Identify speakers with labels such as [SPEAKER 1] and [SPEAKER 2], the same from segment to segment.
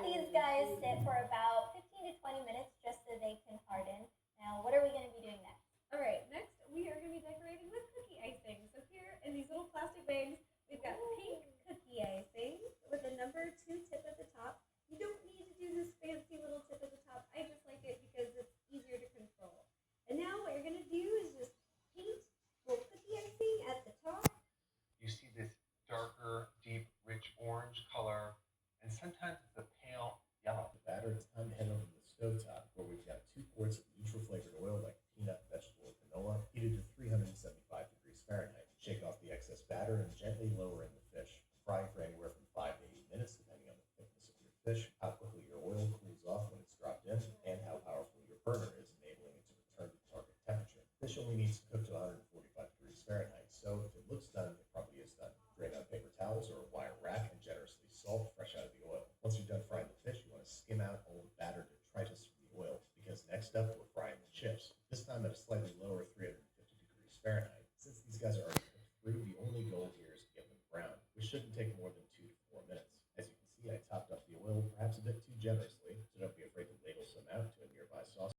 [SPEAKER 1] these guys sit for about 15 to 20 minutes just so they can harden. Now, what are we going to be doing next?
[SPEAKER 2] All right, next we are going to be decorating with cookie icing. So here in these little plastic bags, we've got pink cookie icing with a number 2 tip at the top. You don't need to do this fancy little tip at the top. I just like it because it's easier to control. And now what you're going to do is just paint little cookie icing at the top.
[SPEAKER 3] You see this darker, deep, rich orange color, and sometimes it's a pale yellow.
[SPEAKER 4] The batter, it's time to head over to the stovetop where we've got 2 quarts of neutral flavored oil like peanut, vegetable, or canola, heated to 375 degrees Fahrenheit. Shake off the excess batter and gently lower in the fish. Frying for anywhere from 5 to 8 minutes depending on the thickness of your fish, how quickly your oil cools off when it's dropped in, and how powerful your burner is, enabling it to return to target temperature. Fish only needs to cook to 145 degrees Fahrenheit, so if it looks done, it probably is done. Drain on paper towels or a wire rack and generously salt fresh out of the oil. Once you're done frying the fish, you want to skim out all the battered detritus from the oil, because next up we're frying the chips, this time at a slightly lower 350 degrees Fahrenheit. Since these guys are already cooked through, the only goal here is to get them brown, which shouldn't take more than 2 to 4 minutes. As you can see, I topped up the oil perhaps a bit too generously, so don't be afraid to ladle some out to a nearby sauce.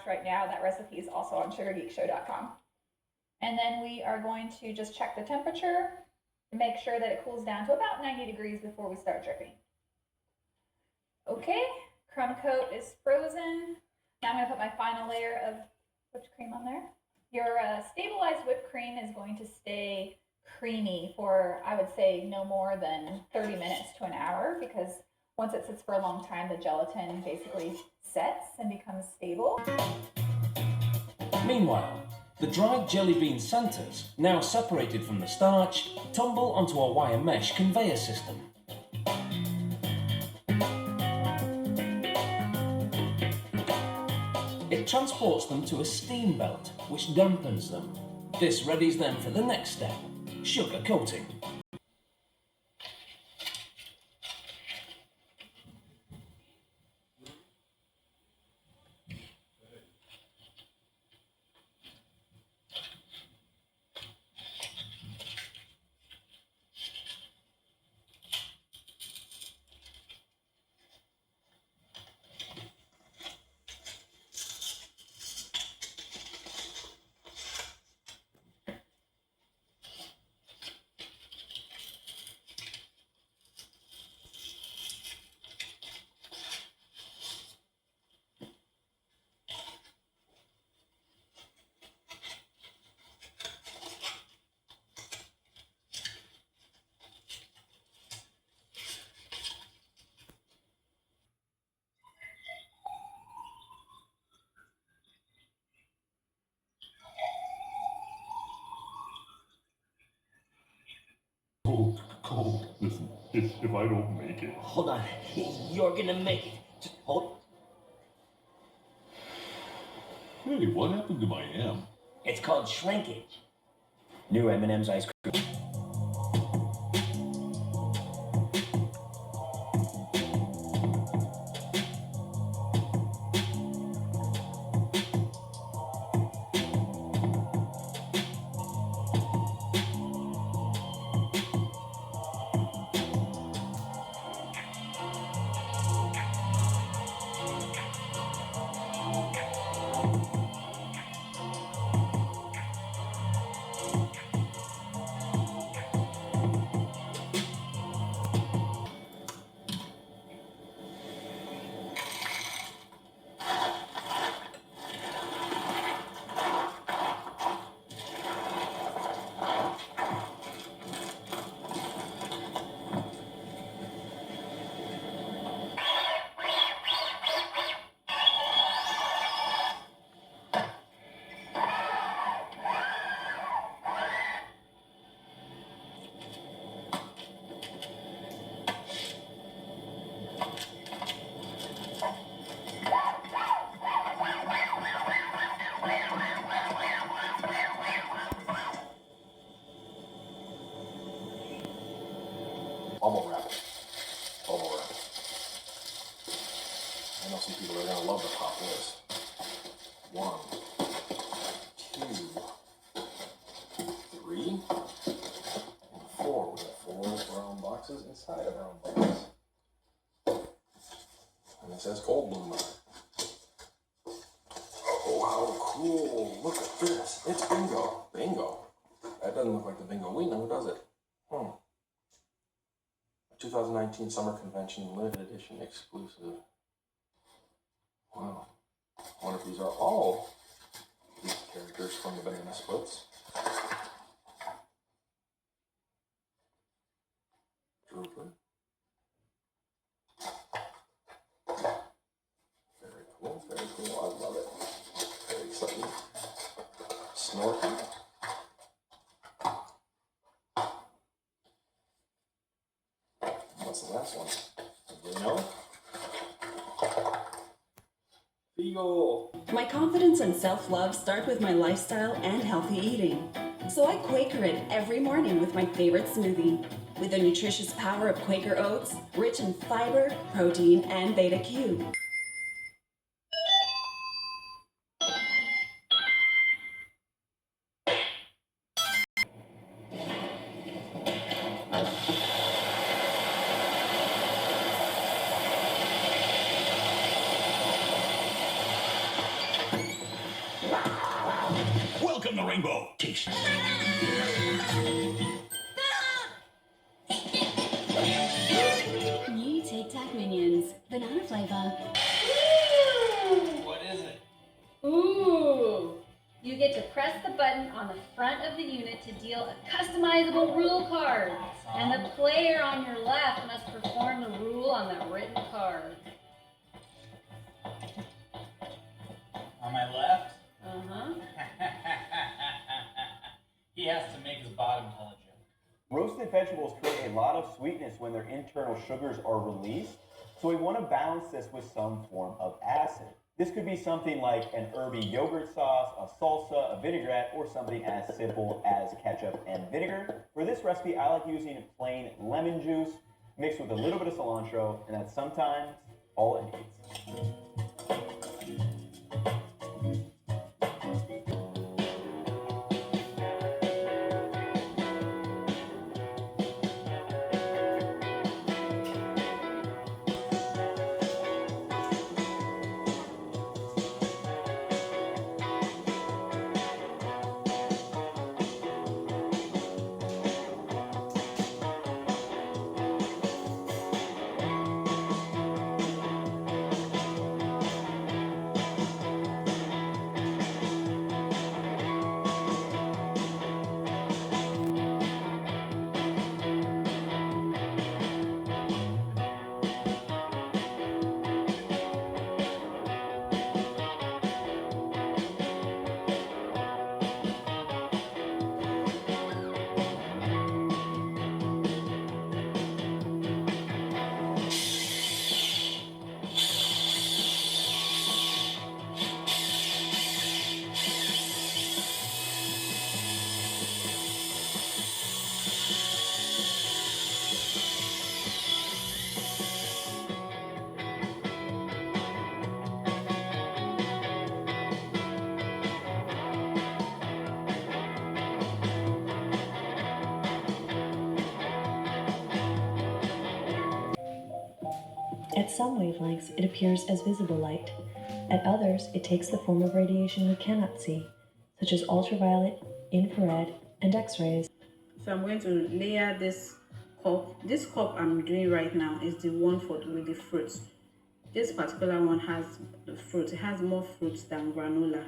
[SPEAKER 5] Right now, that recipe is also on sugargeekshow.com. And then we are going to just check the temperature to make sure that it cools down to about 90 degrees before we start dripping. Okay, crumb coat is frozen. Now I'm going to put my final layer of whipped cream on there. Your stabilized whipped cream is going to stay creamy for, I would say, no more than 30 minutes to an hour, because once it sits for a long time, the gelatin basically sets and becomes stable.
[SPEAKER 6] Meanwhile, the dried jelly bean centers, now separated from the starch, tumble onto a wire mesh conveyor system. It transports them to a steam belt, which dampens them. This readies them for the next step, sugar coating.
[SPEAKER 7] Cold. Listen, if I don't make it.
[SPEAKER 8] Hold on. You're gonna make it. Just hold.
[SPEAKER 7] Hey, what happened to my M?
[SPEAKER 8] It's called shrinkage. New M&M's ice cream.
[SPEAKER 6] bubble wrap it. Bubble wrap it. I know some people are gonna love the pop list. 1, 2, 3, and 4. We have 4 brown boxes inside a brown box. And it says cold bloom on it. Oh, how cool. Look at this. It's bingo. Bingo. That doesn't look like the bingo we know, does it? 2019 Summer Convention Limited Edition exclusive. Wow. I wonder if these are all these characters from the Banana Splits. Trooper. Very cool, very cool. I love it. Very exciting. Snorky. What's the last one? Anybody know? Beagle.
[SPEAKER 9] My confidence and self-love start with my lifestyle and healthy eating. So I Quaker it every morning with my favorite smoothie. With the nutritious power of Quaker oats, rich in fiber, protein, and beta-Q.
[SPEAKER 7] Welcome to Rainbow. Taste.
[SPEAKER 9] New Tic Tac Minions, banana flavor.
[SPEAKER 3] What is it?
[SPEAKER 5] Ooh! You get to press the button on the front of the unit to deal a customizable rule card. And the player on your left must perform the rule on the written card.
[SPEAKER 10] On my left,
[SPEAKER 5] Uh-huh.
[SPEAKER 10] he has to make his bottom intelligent.
[SPEAKER 11] Roasted vegetables create a lot of sweetness when their internal sugars are released, so we want to balance this with some form of acid. This could be something like an herby yogurt sauce, a salsa, a vinaigrette, or something as simple as ketchup and vinegar. For this recipe, I like using plain lemon juice mixed with a little bit of cilantro, and that's sometimes all it needs.
[SPEAKER 12] At some wavelengths, it appears as visible light. At others, it takes the form of radiation we cannot see, such as ultraviolet, infrared, and X-rays.
[SPEAKER 13] So I'm going to layer this cup. This cup I'm doing right now is the one with the fruits. This particular one has the fruit. It has more fruits than granola.